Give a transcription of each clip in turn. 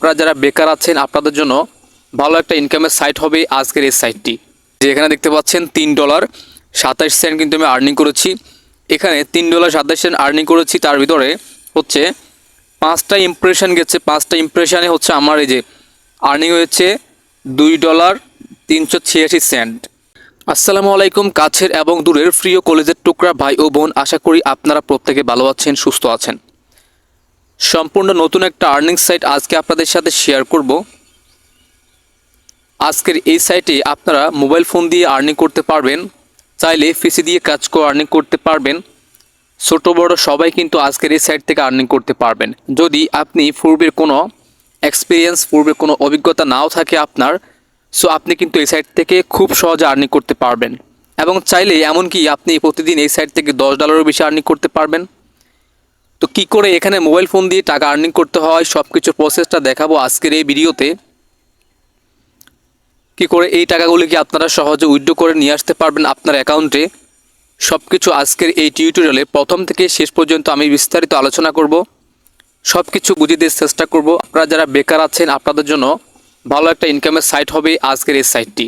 আপনারা যারা বেকার আছেন আপনাদের জন্য ভালো একটা ইনকামের সাইট হবে আজকের এই সাইটটি। যে এখানে দেখতে পাচ্ছেন $3.27 কিন্তু আমি আর্নিং করেছি। এখানে $3.27 আর্নিং করেছি, তার ভিতরে হচ্ছে 5টা ইমপ্রেশন গেছে। 5টা ইমপ্রেশনে হচ্ছে আমার এই যে আর্নিং হয়েছে $2.386। আসসালামু আলাইকুম কাছের এবং দূরের প্রিয় কলেজের টুকরা ভাই ও বোন, আশা করি আপনারা প্রত্যেকে ভালো আছেন, সুস্থ আছেন। সম্পূর্ণ নতুন একটা আর্নিং সাইট আজকে আপনাদের সাথে শেয়ার করব। আজকের এই সাইটে আপনারা মোবাইল ফোন দিয়ে আর্নিং করতে পারবেন, চাইলে পিসি দিয়ে কাজ করে আর্নিং করতে পারবেন। ছোট বড় সবাই কিন্তু আজকের এই সাইট থেকে আর্নিং করতে পারবেন। যদি আপনি পূর্বের কোনো এক্সপিরিয়েন্স, পূর্বের কোনো অভিজ্ঞতা নাও থাকে আপনার, সো আপনি কিন্তু এই সাইট থেকে খুব সহজে আর্নিং করতে পারবেন। এবং চাইলে এমনকি আপনি প্রতিদিন এই সাইট থেকে $10 বেশি আর্নিং করতে পারবেন। তো কি করে এখানে মোবাইল ফোন দিয়ে টাকা আর্নিং করতে হয় সব কিছু প্রসেসটা দেখাবো আজকের এই ভিডিওতে। কি করে এই টাকাগুলিকে আপনারা সহজে উইথড্র করে নিয়ে আসতে পারবেন আপনার অ্যাকাউন্টে, সব কিছু আজকের এই টিউটোরিয়ালে প্রথম থেকে শেষ পর্যন্ত আমি বিস্তারিত আলোচনা করব। সব কিছু বুঝিয়ে দেওয়ার চেষ্টা করব। আপনারা যারা বেকার আছেন আপনাদের জন্য ভালো একটা ইনকামের সাইট হবে আজকের এই সাইটটি।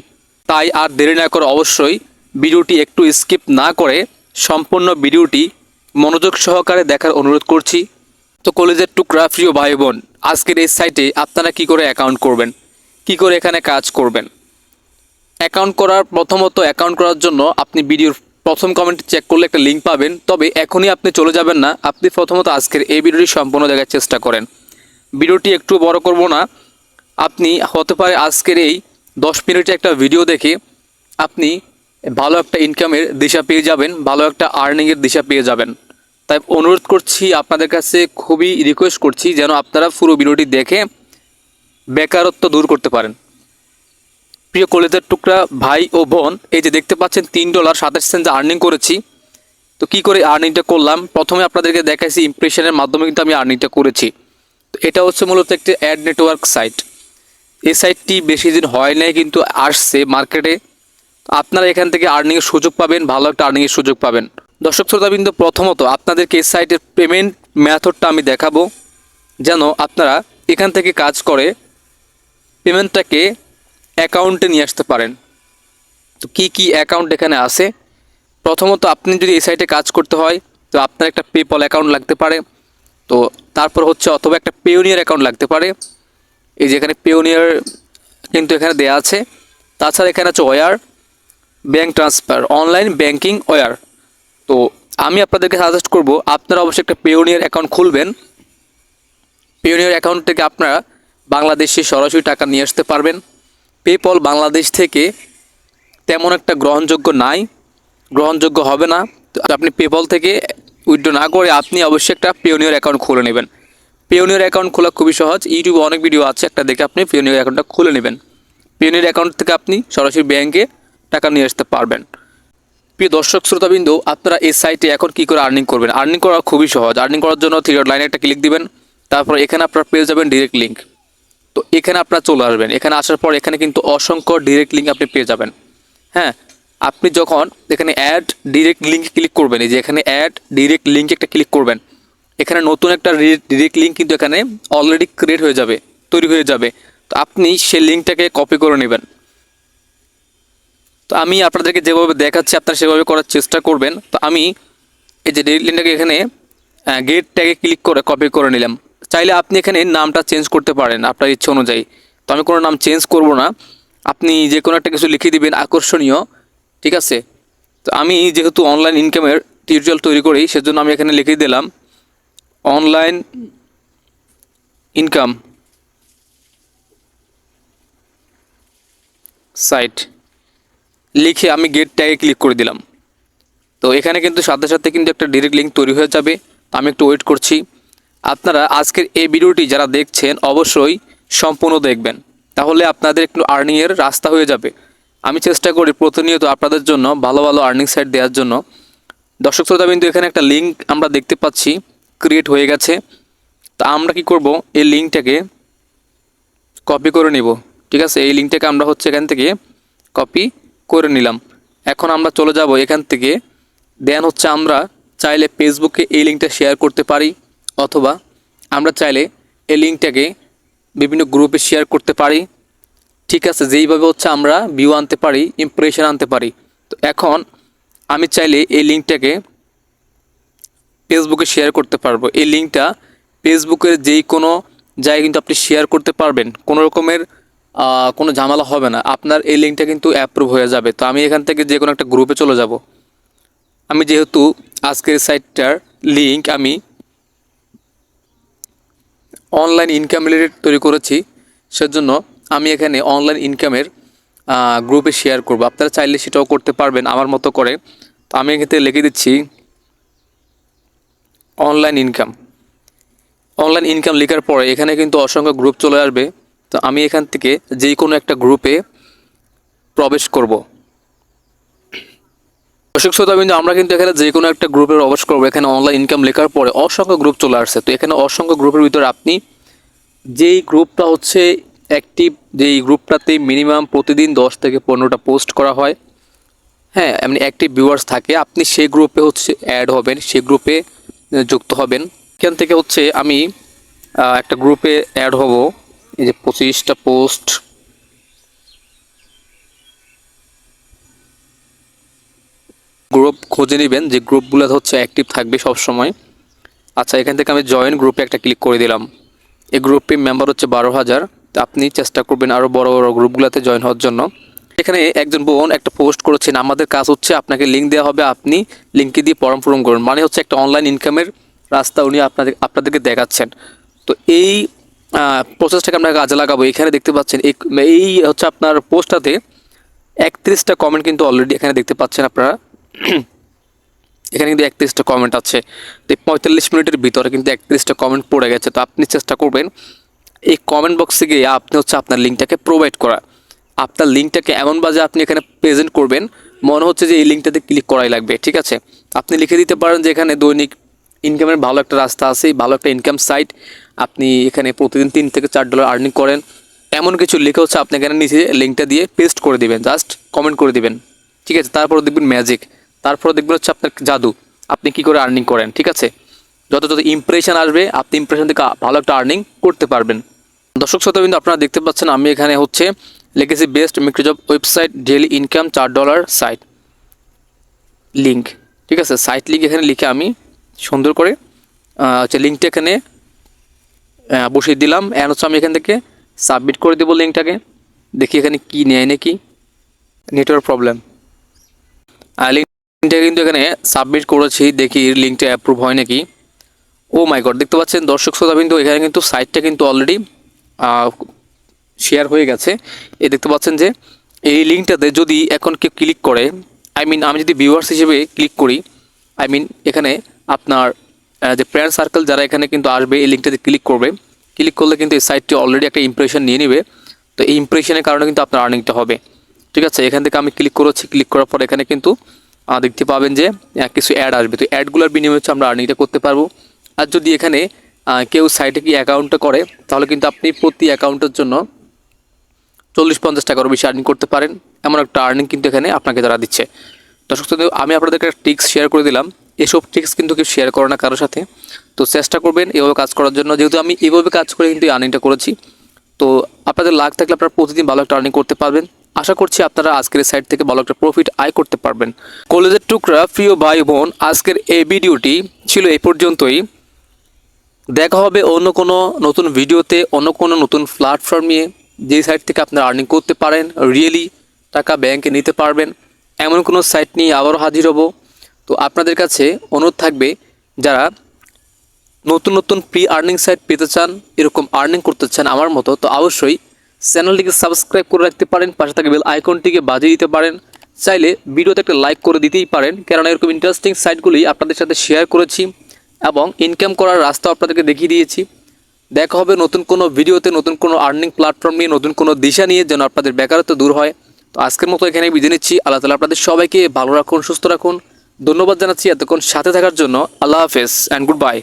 তাই আর দেরি না করে অবশ্যই ভিডিওটি একটু স্কিপ না করে সম্পূর্ণ ভিডিওটি মনোযোগ সহকারে দেখার অনুরোধ করছি। তো কলেজের টুকরা প্রিয় ভাই বোন, আজকের এই সাইটে আপনারা কি করে অ্যাকাউন্ট করবেন, কি করে এখানে কাজ করবেন। অ্যাকাউন্ট করার জন্য আপনি ভিডিওর প্রথম কমেন্ট চেক করলে একটা লিঙ্ক পাবেন। তবে এখনই আপনি চলে যাবেন না, আপনি প্রথমত আজকের এই ভিডিওটি সম্পূর্ণ দেখার চেষ্টা করেন। ভিডিওটি একটু বড় করব না, আপনি হতে পারে আজকের এই 10 মিনিটে একটা ভিডিও দেখে আপনি ভালো একটা ইনকামের দিশা পেয়ে যাবেন, ভালো একটা আর্নিংয়ের দিশা পেয়ে যাবেন। তাই অনুরোধ করছি আপনাদের কাছে, খুবই রিকোয়েস্ট করছি যেন আপনারা পুরো ভিডিওটি দেখে বেকারত্ব দূর করতে পারেন। প্রিয় কলেজের টুকরা ভাই ও বোন, এই যে দেখতে পাচ্ছেন $3.27 আর্নিং করেছি। তো কি করে আর্নিংটা করলাম, প্রথমে আপনাদেরকে দেখাইছি ইমপ্রেশনের মাধ্যমে কিন্তু আমি আর্নিংটা করেছি। তো এটা হচ্ছে মূলত একটি অ্যাড নেটওয়ার্ক সাইট। এই সাইটটি বেশি দিন হয় নাই কিন্তু আসছে মার্কেটে। আপনারা এখান থেকে আর্নিংয়ের সুযোগ পাবেন, ভালো একটা আর্নিংয়ের সুযোগ পাবেন। দর্শক শ্রোতাবৃন্দ, প্রথমত আপনাদেরকে এই সাইটের পেমেন্ট মেথডটা আমি দেখাবো, যেন আপনারা এখান থেকে কাজ করে পেমেন্টটাকে অ্যাকাউন্টে নিয়ে আসতে পারেন। তো কি কি অ্যাকাউন্ট এখানে আছে, প্রথমত আপনি যদি এই সাইটে কাজ করতে হয় তো আপনার একটা পেপল অ্যাকাউন্ট লাগতে পারে। তো তারপর হচ্ছে অথবা একটা পেওনিয়ার অ্যাকাউন্ট লাগতে পারে। এই যে এখানে পেওনিয়ার কিন্তু এখানে দেয়া আছে। তাছাড়া এখানে আছে wire, bank transfer, online banking wire. তো আমি আপনাদেরকে সাজেস্ট করব আপনারা অবশ্যই একটা পেওনিয়ার অ্যাকাউন্ট খুলবেন। পেওনিয়ার অ্যাকাউন্ট থেকে আপনারা বাংলাদেশে সরাসরি টাকা নিয়ে আসতে পারবেন। পেপল বাংলাদেশ থেকে তেমন একটা গ্রহণযোগ্য হবে না। তো আপনি পেপল থেকে উইথড্র না করে আপনি অবশ্যই একটা পেওনিয়ার অ্যাকাউন্ট খুলে নেবেন। পেওনিয়ার অ্যাকাউন্ট খোলা খুবই সহজ, ইউটিউবে অনেক ভিডিও আছে, একটা দেখে আপনি পেওনিয়ার অ্যাকাউন্টটা খুলে নেবেন। পেওনিয়ার অ্যাকাউন্ট থেকে আপনি সরাসরি ব্যাঙ্কে টাকা নিয়ে আসতে পারবেন। প্রিয় দর্শক শ্রোতাবৃন্দ, আপনারা এই সাইটে এখন কি করে আর্নিং করবেন। আর্নিং করা খুবই সহজ। আর্নিং করার জন্য 3 ডট লাইনে একটা ক্লিক দিবেন, তারপর এখানে আপনারা পেয়ে যাবেন ডিরেক্ট লিঙ্ক। তো এখানে আপনারা চলে আসবেন। এখানে আসার পর এখানে কিন্তু অসংখ্য ডিরেক্ট লিঙ্ক আপনি পেয়ে যাবেন। হ্যাঁ, আপনি যখন এখানে অ্যাড ডিরেক্ট লিঙ্কে ক্লিক করবেন, এই যে এখানে অ্যাড ডিরেক্ট লিঙ্কে একটা ক্লিক করবেন, এখানে নতুন একটা ডিরেক্ট লিঙ্ক কিন্তু এখানে অলরেডি ক্রিয়েট হয়ে যাবে, তৈরি হয়ে যাবে। তো আপনি সেই লিঙ্কটাকে কপি করে নেবেন। তো আমি আপনাদেরকে যেভাবে দেখাচ্ছি আপনারা সেভাবে করার চেষ্টা করবেন। তো আমি এই যে ডিরেক্ট লিঙ্কটাকে এখানে গেট ট্যাগে ক্লিক করে কপি করে নিলাম। চাইলে আপনি এখানে নামটা চেঞ্জ করতে পারেন আপনার ইচ্ছে অনুযায়ী। তো আমি কোনো নাম চেঞ্জ করব না, আপনি যে কোনো একটা কিছু লিখে দিবেন আকর্ষণীয়, ঠিক আছে। তো আমি যেহেতু অনলাইন ইনকামের টিউটোরিয়াল তৈরি করি সেজন্য আমি এখানে লিখে দিলাম অনলাইন ইনকাম সাইট, লিখে আমি গেট ট্যাগে ক্লিক করে দিলাম। তো এখানে কিন্তু সাথে সাথে কিন্তু একটা ডিরেক্ট লিঙ্ক তৈরি হয়ে যাবে। আমি একটু ওয়েট করছি। আপনারা আজকের এই ভিডিওটি যারা দেখছেন অবশ্যই সম্পূর্ণ দেখবেন, তাহলে আপনাদের একটু আর্নিংয়ের রাস্তা হয়ে যাবে। আমি চেষ্টা করি প্রতিনিয়ত আপনাদের জন্য ভালো ভালো আর্নিং সাইট দেওয়ার জন্য। দর্শক শ্রোতাবিন্দু, এখানে একটা লিঙ্ক আমরা দেখতে পাচ্ছি ক্রিয়েট হয়ে গেছে। তা আমরা কি করব, এই লিঙ্কটাকে কপি করে নিব, ঠিক আছে। এই লিঙ্কটাকে আমরা হচ্ছে এখান থেকে কপি করে নিলাম। এখন আমরা চলে যাব এখান থেকে, দেন হচ্ছে আমরা চাইলে ফেসবুকে এই লিঙ্কটা শেয়ার করতে পারি, অথবা আমরা চাইলে এই লিঙ্কটাকে বিভিন্ন গ্রুপে শেয়ার করতে পারি। ঠিক আছে, যেইভাবে হচ্ছে আমরা ভিউ আনতে পারি, ইমপ্রেশন আনতে পারি। তো এখন আমি চাইলে এই লিঙ্কটাকে ফেসবুকে শেয়ার করতে পারবো। এই লিঙ্কটা ফেসবুকের যেই কোনো জায়গায় কিন্তু আপনি শেয়ার করতে পারবেন, কোনো রকমের কোনো ঝামেলা হবে না। আপনার এই লিঙ্কটা কিন্তু অ্যাপ্রুভ হয়ে যাবে। তো আমি এখান থেকে যে কোনো একটা গ্রুপে চলে যাব। আমি যেহেতু আজকের সাইটটার লিঙ্ক আমি অনলাইন ইনকাম রিলেটেড তৈরি করেছি, সেজন্য আমি এখানে অনলাইন ইনকামের গ্রুপে শেয়ার করব। আপনারা চাইলে সেটাও করতে পারবেন আমার মতো করে। তো আমি এখান থেকে লিখে দিচ্ছি অনলাইন ইনকাম। অনলাইন ইনকাম লেখার পরে এখানে কিন্তু অসংখ্য গ্রুপ চলে আসবে। তো আমি এখান থেকে যেই কোনো একটা গ্রুপে প্রবেশ করব। দর্শক শ্রোতা বিন্দু, আমরা কিন্তু এখানে যে কোনো একটা গ্রুপে প্রবেশ করবো। এখানে অনলাইন ইনকাম লেখার পরে অসংখ্য গ্রুপ চলে আসছে। তো এখানে অসংখ্য গ্রুপের ভিতরে আপনি যেই গ্রুপটা হচ্ছে অ্যাক্টিভ, যেই গ্রুপটাতে মিনিমাম প্রতিদিন 10 থেকে 15টা পোস্ট করা হয়, হ্যাঁ এমনি অ্যাক্টিভ ভিউয়ার্স থাকে, আপনি সেই গ্রুপে হচ্ছে অ্যাড হবেন, সেই গ্রুপে যুক্ত হবেন। এখান থেকে হচ্ছে আমি একটা গ্রুপে অ্যাড হব। এই যে 25টা পোস্ট, গ্রুপ খুঁজে নেবেন যে গ্রুপগুলো হচ্ছে অ্যাক্টিভ থাকবে সব সময়। আচ্ছা, এখান থেকে আমি জয়েন গ্রুপে একটা ক্লিক করে দিলাম। এই গ্রুপে মেম্বার হচ্ছে 12,000। তো আপনি চেষ্টা করবেন আরও বড় বড় গ্রুপগুলোতে জয়েন হওয়ার জন্য। এখানে একজন বোন একটা পোস্ট করেছেন, আমাদের কাজ হচ্ছে আপনাকে লিঙ্ক দেওয়া হবে, আপনি লিঙ্কে দিয়ে ফর্ম পূরণ করুন। মানে হচ্ছে একটা অনলাইন ইনকামের রাস্তা উনি আপনাদেরকে দেখাচ্ছেন। তো এই প্রসেসটাকে আমরা কাজে লাগাবো। এখানে দেখতে পাচ্ছেন এই হচ্ছে আপনার পোস্টটাতে 31টা কমেন্ট কিন্তু অলরেডি এখানে দেখতে পাচ্ছেন আপনারা। এখানে কিন্তু 31টা কমেন্ট আছে। তো 45 মিনিটের ভিতরে কিন্তু 31টা কমেন্ট পড়ে গেছে। তো আপনি চেষ্টা করবেন এই কমেন্ট বক্সে গিয়ে আপনি হচ্ছে আপনার লিঙ্কটাকে প্রোভাইড করা। আপনার লিঙ্কটাকে এমনভাবে আপনি এখানে প্রেজেন্ট করবেন মনে হচ্ছে যে এই লিঙ্কটাতে ক্লিক করাই লাগবে। ঠিক আছে, আপনি লিখে দিতে পারেন যে এখানে দৈনিক ইনকামের ভালো একটা রাস্তা আছে, ভালো একটা ইনকাম সাইট, আপনি এখানে প্রতিদিন $3 থেকে $4 আর্নিং করেন, এমন কিছু লিখে হচ্ছে আপনি এখানে নিচে লিঙ্কটা দিয়ে পেস্ট করে দিবেন, জাস্ট কমেন্ট করে দিবেন। ঠিক আছে, তারপরে দেখবেন ম্যাজিক, তারপরে দেখবেন হচ্ছে আপনার জাদু, আপনি কি করে আর্নিং করেন। ঠিক আছে, যত যত ইমপ্রেশন আসবে আপনি ইমপ্রেশন থেকে ভালো একটা আর্নিং করতে পারবেন। দর্শক শ্রোতাবৃন্দ, আপনারা দেখতে পাচ্ছেন আমি এখানে হচ্ছে লিখেছি best micro job website daily income $4 site link. ঠিক আছে, সাইট লিঙ্ক এখানে লিখে আমি সুন্দর করে হচ্ছে লিঙ্কটা এখানে বসিয়ে দিলাম। অ্যান্ড হচ্ছে আমি এখান থেকে সাবমিট করে দেবো লিঙ্কটাকে। দেখি এখানে কি নেয় নাকি, নেটওয়ার্ক প্রবলেম। লিঙ্কটা কিন্তু এখানে সাবমিট করেছি, দেখি লিঙ্কটা অ্যাপ্রুভ হয় নাকি। ও মাই গড, দেখতে পাচ্ছেন দর্শক শ্রোতাবৃন্দ এখানে কিন্তু সাইটটা কিন্তু অলরেডি শেয়ার হয়ে গেছে। এই দেখতে পাচ্ছেন যে এই লিঙ্কটাতে যদি এখন কেউ ক্লিক করে, আমি যদি ভিউয়ার্স হিসেবে ক্লিক করি, এখানে আপনার যে ফ্রেন্ড সার্কেল যারা এখানে কিন্তু আসবে এই লিঙ্কটাতে ক্লিক করবে, ক্লিক করলে কিন্তু এই সাইটটি অলরেডি একটা ইমপ্রেশন নিয়ে নেবে। তো এই ইমপ্রেশনের কারণে কিন্তু আপনার আর্নিংটা হবে। ঠিক আছে, এখান থেকে আমি ক্লিক করেছি, ক্লিক করার পর এখানে কিন্তু দেখতে পাবেন যে কিছু অ্যাড আসবে। তো অ্যাডগুলোর বিনিময়ে হচ্ছে আমরা আর্নিংটা করতে পারবো। আর যদি এখানে কেউ সাইটে কি অ্যাকাউন্টটা করে, তাহলে কিন্তু আপনি প্রতি অ্যাকাউন্টের জন্য 40-50 টাকারও বেশি আর্নিং করতে পারেন। এমন একটা আর্নিং কিন্তু এখানে আপনাকে তারা দিচ্ছে। দর্শক আমি আপনাদেরকে একটা ট্রিক্স শেয়ার করে দিলাম। এসব ট্রিক্স কিন্তু কেউ শেয়ার করে না কারোর সাথে। তো চেষ্টা করবেন এভাবে কাজ করার জন্য। যেহেতু আমি এভাবে কাজ করে কিন্তু আর্নিংটা করেছি, তো আপনাদের লাক থাকলে আপনারা প্রতিদিন ভালো একটা আর্নিং করতে পারবেন। আশা করছি আপনারা আজকের সাইট থেকে ভালো একটা প্রফিট আয় করতে পারবেন। কলেজের টুকরা প্রিয় ভাই বোন, আজকের এই ভিডিওটি ছিল এই পর্যন্তই। দেখা হবে অন্য কোনো নতুন ভিডিওতে, অন্য কোনো নতুন প্ল্যাটফর্ম নিয়ে, যেই সাইট থেকে আপনারা আর্নিং করতে পারেন, রিয়েলি টাকা ব্যাংকে নিতে পারবেন, এমন কোনো সাইট নিয়ে আবারও হাজির হব। তো আপনাদের কাছে অনুরোধ থাকবে, যারা নতুন নতুন প্রি আর্নিং সাইট পেতে চান, এরকম আর্নিং করতে চান আমার মতো, তো অবশ্যই চ্যানেলটিকে সাবস্ক্রাইব করে রাখতে পারেন, পাশে থাকা বেল আইকনটিকে বাজিয়ে দিতে পারেন। চাইলে ভিডিওতে একটা লাইক করে দিতেই পারেন, কারণ এরকম ইন্টারেস্টিং সাইটগুলি আপনাদের সাথে শেয়ার করেছি এবং ইনকাম করার রাস্তা আপনাদেরকে দেখিয়ে দিয়েছি। দেখা হবে নতুন কোনো ভিডিওতে, নতুন কোনো আর্নিং প্ল্যাটফর্ম নিয়ে, নতুন কোনো দিশা নিয়ে, যেন আপনাদের বেকারত্ব দূর হয়। তো আজকের মতো এখানে বিদায় নিচ্ছি। আল্লাহ তাআলা আপনাদের সবাইকে ভালো রাখুন, সুস্থ রাখুন। ধন্যবাদ জানাচ্ছি এতক্ষণ সাথে থাকার জন্য। আল্লাহ হাফেজ অ্যান্ড গুড বাই।